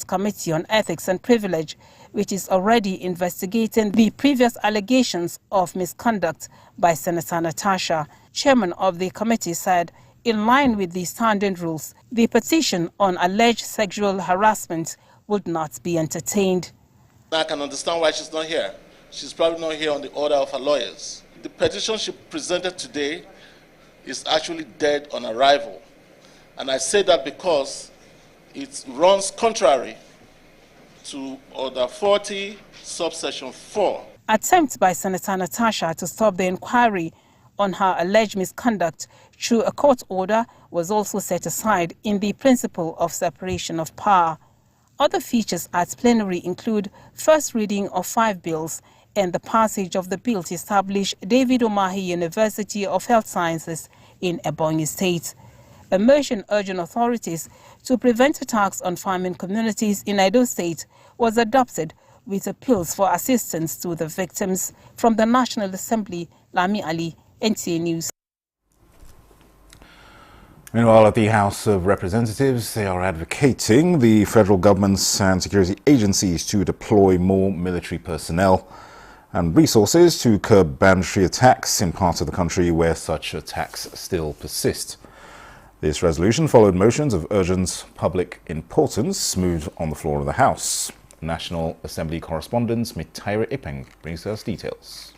Committee on Ethics and Privilege, which is already investigating the previous allegations of misconduct by Senator Natasha. Chairman of the committee said, in line with the standing rules, the petition on alleged sexual harassment would not be entertained. I can understand why she's not here. She's probably not here on the order of her lawyers. The petition she presented today is actually dead on arrival. And I say that because it runs contrary to Order 40, subsection 4. Attempt by Senator Natasha to stop the inquiry on her alleged misconduct through a court order was also set aside in the principle of separation of power. Other features at plenary include first reading of 5 bills and the passage of the bill to establish David Umahi University of Health Sciences in Ebonyi State. A motion urging authorities to prevent attacks on farming communities in Edo State was adopted with appeals for assistance to the victims. From the National Assembly, Lami Ali, NTA News. Meanwhile, at the House of Representatives, they are advocating the federal governments and security agencies to deploy more military personnel and resources to curb banditry attacks in parts of the country where such attacks still persist. This resolution followed motions of urgent public importance moved on the floor of the House. National Assembly correspondent Mitaire Ipeng brings us details.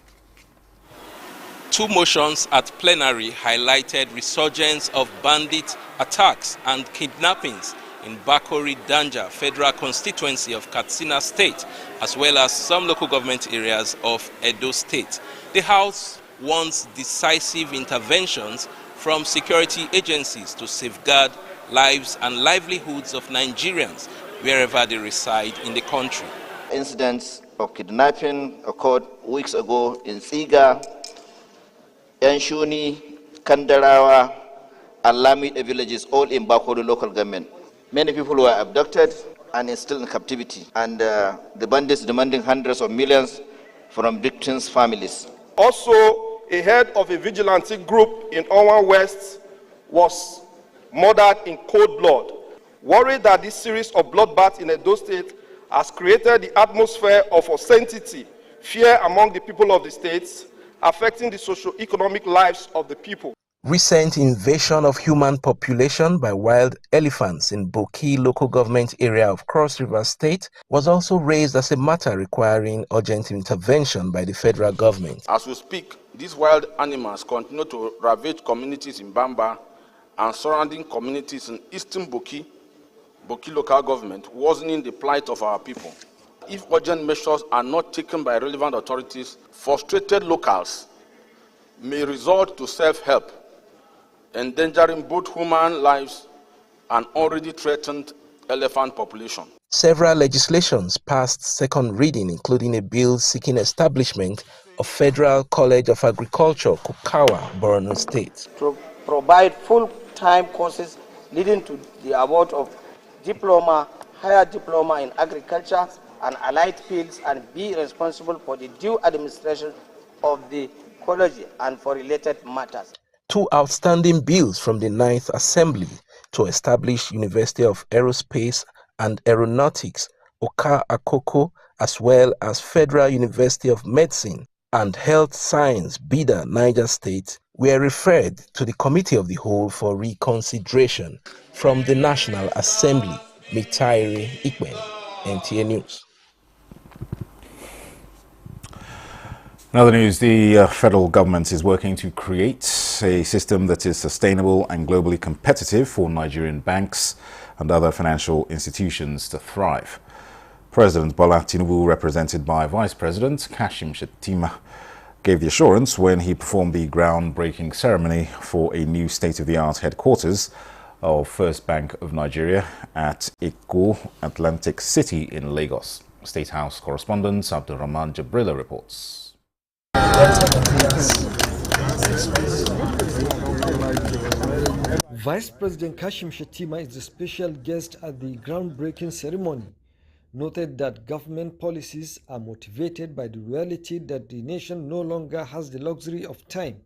2 motions at plenary highlighted resurgence of bandit attacks and kidnappings in Bakori Danja Federal Constituency of Katsina State, as well as some local government areas of Edo State. The House wants decisive interventions from security agencies to safeguard lives and livelihoods of Nigerians wherever they reside in the country. Incidents of kidnapping occurred weeks ago in Siga, Yanshuni, Kandarawa, and Lamid villages, all in Bakori local government. Many people were abducted and are still in captivity, and the bandits demanding hundreds of millions from victims' families. Also, a head of a vigilante group in Owan West was murdered in cold blood. Worried that this series of bloodbaths in Edo State has created the atmosphere of uncertainty, fear among the people of the states, affecting the socio-economic lives of the people. Recent invasion of human population by wild elephants in Boki local government area of Cross River State was also raised as a matter requiring urgent intervention by the federal government. As we speak, these wild animals continue to ravage communities in Bamba and surrounding communities in eastern Boki local government, worsening the plight of our people. If urgent measures are not taken by relevant authorities, frustrated locals may resort to self-help, endangering both human lives and already threatened elephant population. Several legislations passed second reading, including a bill seeking establishment of Federal College of Agriculture, Kukawa, Borno State. To provide full-time courses leading to the award of diploma, higher diploma in agriculture and allied fields, and be responsible for the due administration of the college and for related matters. 2 outstanding bills from the 9th Assembly to establish University of Aerospace and Aeronautics, Oka Akoko, as well as Federal University of Medicine and Health Science, Bida, Niger State, were referred to the Committee of the Whole for reconsideration. From the National Assembly, Mitaire Ipeng, NTA News. In other news, the federal government is working to create a system that is sustainable and globally competitive for Nigerian banks and other financial institutions to thrive. President Bola Tinubu, represented by Vice President Kashim Shettima, gave the assurance when he performed the groundbreaking ceremony for a new state-of-the-art headquarters of First Bank of Nigeria at Eko Atlantic City in Lagos. State House correspondent Abdurrahman Jabrilla reports. Vice President Kashim Shettima is the special guest at the groundbreaking ceremony. Noted that government policies are motivated by the reality that the nation no longer has the luxury of time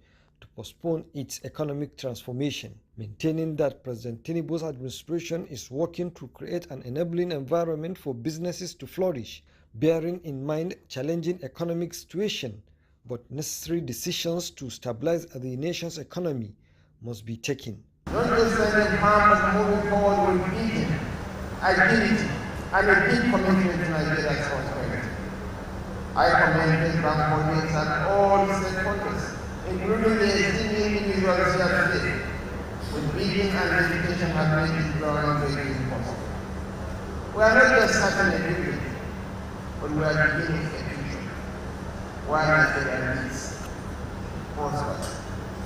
to postpone its economic transformation, maintaining that President Tinubu's administration is working to create an enabling environment for businesses to flourish, bearing in mind challenging economic situation, but necessary decisions to stabilize the nation's economy must be taken. Non-Islamic farmers moving forward with vision, agility, and a deep commitment to Nigeria's prosperity. I commend the bank holdings and all stakeholders, including the esteemed individuals here today, with vision and dedication have made this groundbreaking possible. We are not just starting a new day, but we are beginning a future, where Nigeria needs, prospers,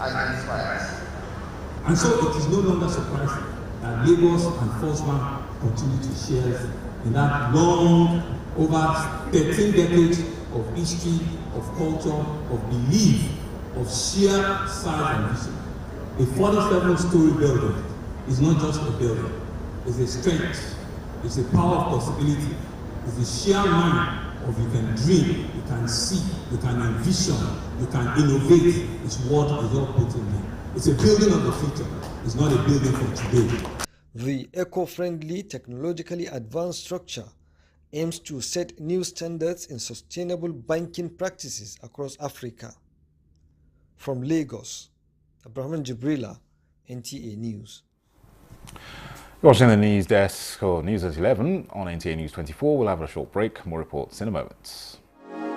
and inspires. And so it is no longer surprising that Lagos and First Bank continue to share in that long, over 13 decades of history, of culture, of belief, of sheer size and vision. A 47-story building is not just a building, it's a strength, it's a power of possibility, it's a sheer mind of you can dream, you can see, you can envision, you can innovate. It's what is all put in there. It's a building of the future, it's not a building for today. The eco-friendly, technologically advanced structure aims to set new standards in sustainable banking practices across Africa. From Lagos, Abraham Jibrila, NTA News. Watching the news desk or News at 11 on NTA News 24. We'll have a short break. More reports in a moment.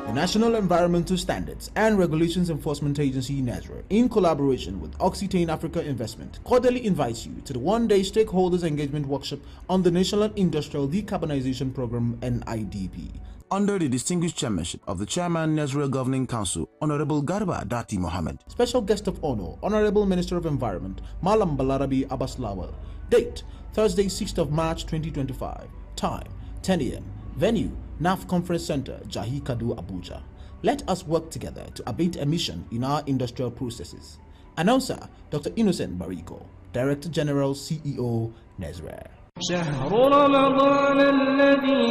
The National Environmental Standards and Regulations Enforcement Agency, NESRA, in collaboration with Occitane Africa Investment, cordially invites you to the one-day Stakeholders Engagement Workshop on the National Industrial Decarbonization Program, NIDP. Under the distinguished chairmanship of the Chairman, NESRA Governing Council, Honorable Garba Dati Mohammed. Special guest of honor, Honorable Minister of Environment, Malam Balarabi Abbas Lawal. Date, Thursday, 6th of March 2025. Time, 10 a.m. Venue, NAF Conference Center, Jahi Kadu, Abuja. Let us work together to abate emission in our industrial processes. Announcer, Dr. Innocent Bariko, Director General, CEO, NESRA. شهر رمضان الذي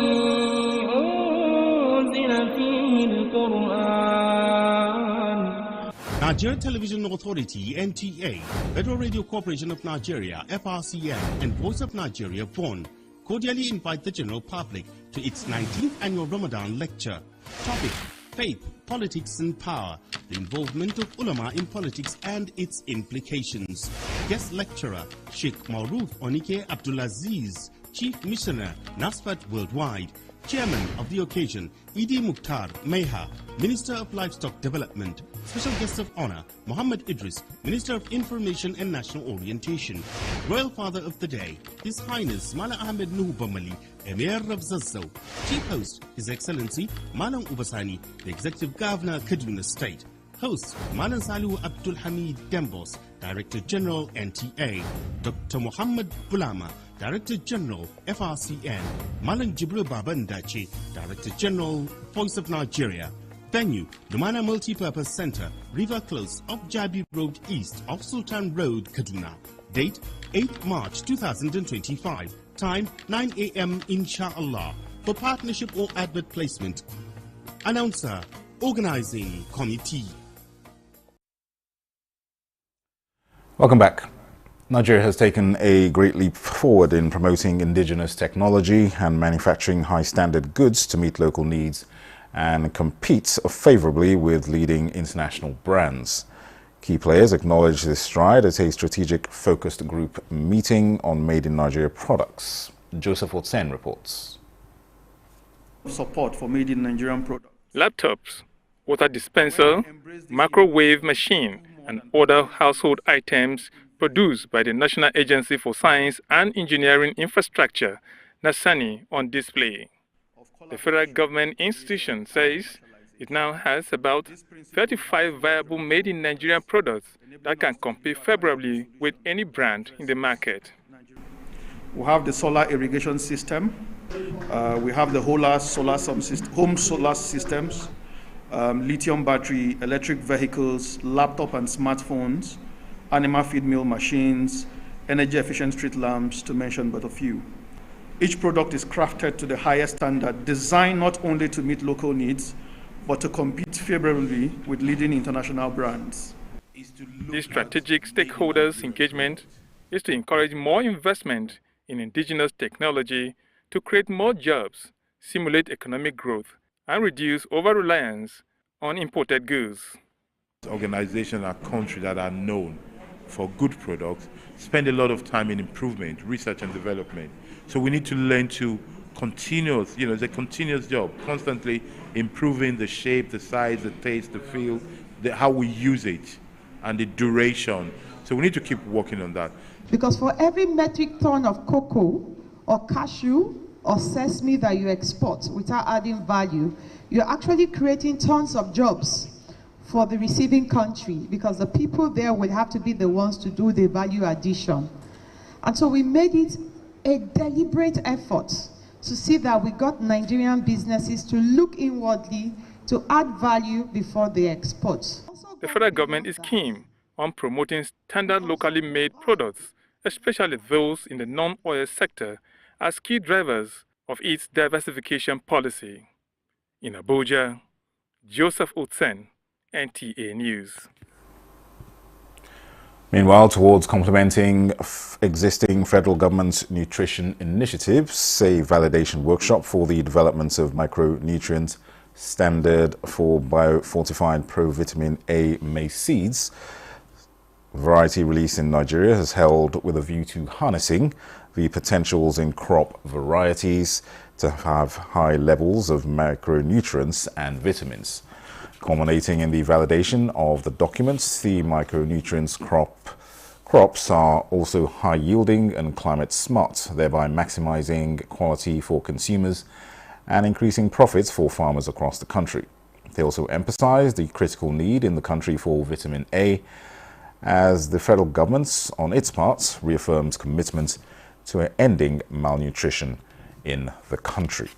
أنزل فيه القرآن. Nigerian Television Authority, NTA, Federal Radio Corporation of Nigeria, FRCN, and Voice of Nigeria, VON, cordially invite the general public to its 19th annual Ramadan lecture. Topic: Faith, Politics and Power, the involvement of ulama in politics and its implications. Guest lecturer, Sheikh Maruf Onike Abdulaziz, Chief Missioner, NASFAT Worldwide. Chairman of the occasion, Idi Mukhtar Meha, Minister of Livestock Development. Special guest of honor, Muhammad Idris, Minister of Information and National Orientation. Royal Father of the Day, His Highness Mala Ahmed Nuhu Bamali, Emir of Zazzau. Chief host, His Excellency Malam Ubasani, the Executive Governor, Kaduna State. Host, Malam Salihu Abdul Hamid Dembos, Director General, NTA. Dr. Muhammad Bulama, Director General, FRCN. Malam Jibril Babandachi, Director General, Voice of Nigeria. Venue, Lumana Multipurpose Center, River Close, off Jabi Road East, off Sultan Road, Kaduna. Date, 8 March 2025. Time, 9 a.m. Inshallah. For partnership or advert placement. Announcer, Organizing Committee. Welcome back. Nigeria has taken a great leap forward in promoting indigenous technology and manufacturing high-standard goods to meet local needs and compete favorably with leading international brands. Key players acknowledge this stride at a strategic focused group meeting on Made in Nigeria products. Joseph Otsen reports. Support for Made in Nigerian products. Laptops, water dispenser, microwave machine, and other household items produced by the National Agency for Science and Engineering Infrastructure, NASANI, on display. The federal government institution says it now has about 35 viable Made in Nigeria products that can compete favorably with any brand in the market. We have the solar irrigation system. We have the home solar systems, lithium battery, electric vehicles, laptop and smartphones, animal feed mill machines, energy efficient street lamps, to mention but a few. Each product is crafted to the highest standard, designed not only to meet local needs, but to compete favorably with leading international brands. This strategic stakeholders' engagement is to encourage more investment in indigenous technology to create more jobs, stimulate economic growth, and reduce over-reliance on imported goods. Organizations and countries that are known for good products spend a lot of time in improvement, research and development. So we need to learn to continuous, it's a continuous job, constantly improving the shape, the size, the taste, the feel, how we use it, and the duration. So we need to keep working on that. Because for every metric ton of cocoa or cashew or sesame that you export without adding value, you're actually creating tons of jobs for the receiving country, because the people there will have to be the ones to do the value addition. And so we made it a deliberate effort to see that we got Nigerian businesses to look inwardly to add value before they export. The federal government is keen on promoting standard locally made products, especially those in the non-oil sector, as key drivers of its diversification policy. In Abuja, Joseph Otsen, NTA News. Meanwhile, towards complementing existing federal government nutrition initiatives, a validation workshop for the development of micronutrient standard for biofortified provitamin A maize seeds variety release in Nigeria has held with a view to harnessing the potentials in crop varieties to have high levels of micronutrients and vitamins. Culminating in the validation of the documents, the micronutrients crops are also high yielding and climate smart, thereby maximizing quality for consumers and increasing profits for farmers across the country. They also emphasized the critical need in the country for vitamin A, as the federal government, on its part, reaffirms commitment to ending malnutrition in the country.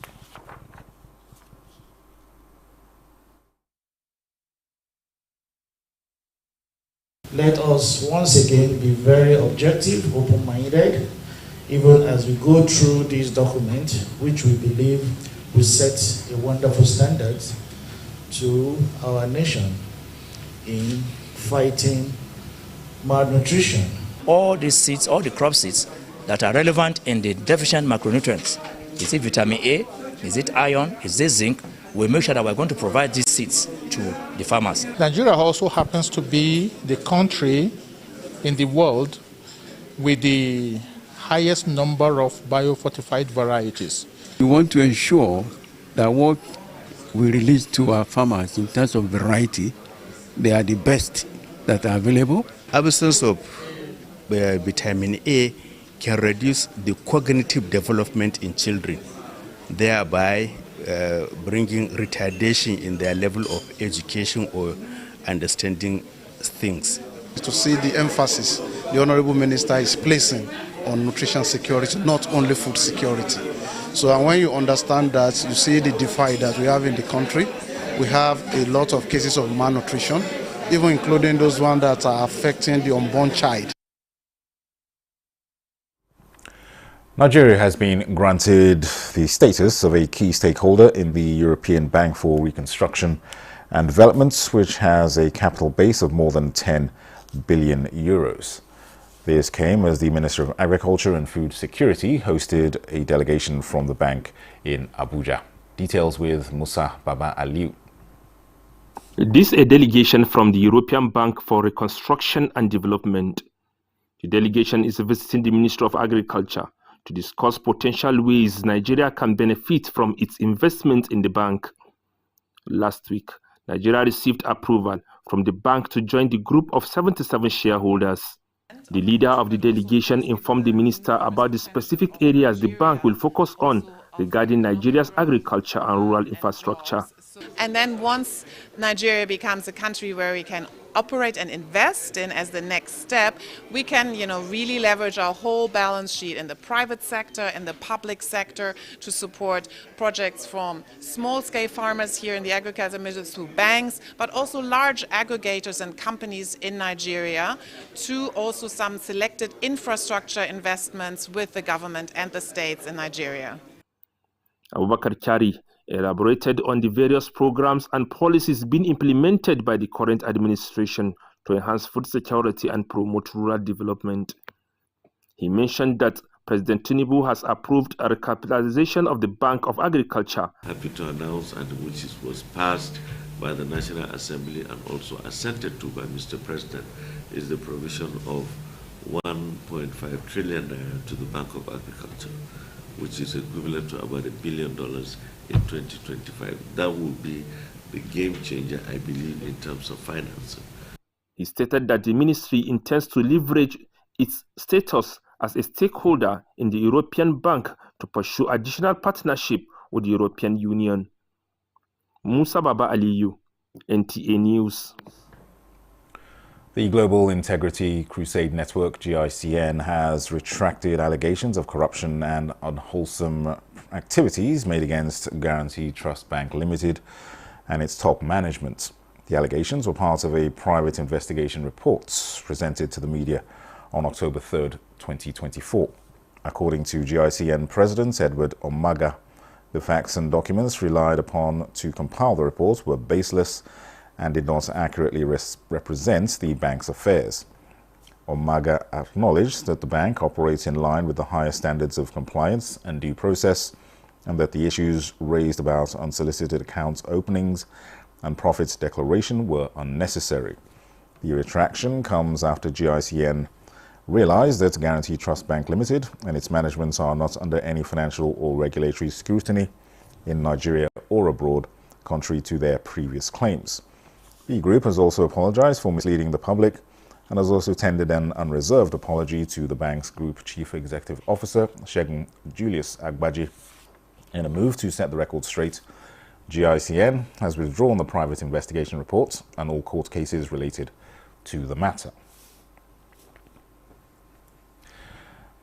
Let us once again be very objective, open-minded, even as we go through this document, which we believe will set a wonderful standard to our nation in fighting malnutrition. All these seeds, all the crop seeds that are relevant in the deficient macronutrients, is it vitamin A, is it iron, is it zinc, we make sure that we're going to provide these seeds to the farmers. Nigeria also happens to be the country in the world with the highest number of biofortified varieties. We want to ensure that what we release to our farmers in terms of variety, they are the best that are available. Absence of vitamin A can reduce the cognitive development in children, thereby bringing retardation in their level of education or understanding things. To see the emphasis the Honorable Minister is placing on nutrition security, not only food security. So and when you understand that, you see the divide that we have in the country. We have a lot of cases of malnutrition, even including those ones that are affecting the unborn child. Nigeria has been granted the status of a key stakeholder in the European Bank for Reconstruction and Development, which has a capital base of more than 10 billion euros. This came as the Minister of Agriculture and Food Security hosted a delegation from the bank in Abuja. Details with Musa Baba Aliu. This is a delegation from the European Bank for Reconstruction and Development. The delegation is visiting the Ministry of Agriculture to discuss potential ways Nigeria can benefit from its investment in the bank. Last week, Nigeria received approval from the bank to join the group of 77 shareholders. The leader of the delegation informed the minister about the specific areas the bank will focus on regarding Nigeria's agriculture and rural infrastructure. And then once Nigeria becomes a country where we can operate and invest in as the next step, we can, really leverage our whole balance sheet in the private sector and the public sector to support projects from small-scale farmers here in the agriculture ministry through banks, but also large aggregators and companies in Nigeria, to also some selected infrastructure investments with the government and the states in Nigeria. Abubakar Kyari elaborated on the various programs and policies being implemented by the current administration to enhance food security and promote rural development. He mentioned that President Tinubu has approved a recapitalization of the Bank of Agriculture. Happy to announce, and which was passed by the National Assembly and also assented to by Mr. President, is the provision of 1.5 trillion to the Bank of Agriculture, which is equivalent to about $1 billion in 2025. That will be the game changer, I believe, in terms of financing. He stated that the ministry intends to leverage its status as a stakeholder in the European Bank to pursue additional partnership with the European Union. Musa Baba Aliyu, NTA News. The Global Integrity Crusade Network, GICN, has retracted allegations of corruption and unwholesome activities made against Guaranty Trust Bank Limited and its top management. The allegations were part of a private investigation report presented to the media on October 3rd, 2024. According to GICN President Edward Omaga, the facts and documents relied upon to compile the report were baseless and did not accurately represent the bank's affairs. Omaga acknowledged that the bank operates in line with the highest standards of compliance and due process, and that the issues raised about unsolicited accounts openings and profits declaration were unnecessary. The retraction comes after GICN realized that Guaranty Trust Bank Limited and its management are not under any financial or regulatory scrutiny in Nigeria or abroad, contrary to their previous claims. The group has also apologized for misleading the public and has also tendered an unreserved apology to the bank's Group Chief Executive Officer, Segun Julius Agbaji. In a move to set the record straight, GICN has withdrawn the private investigation report and all court cases related to the matter.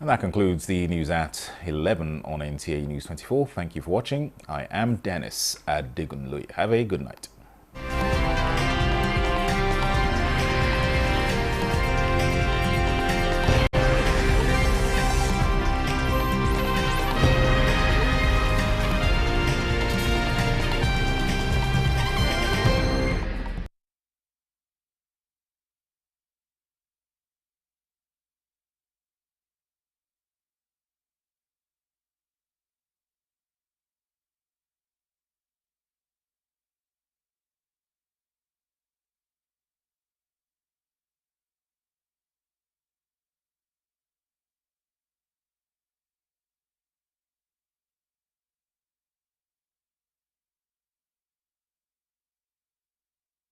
And that concludes the news at 11 on NTA News 24. Thank you for watching. I am Dennis Adigunloye. Have a good night.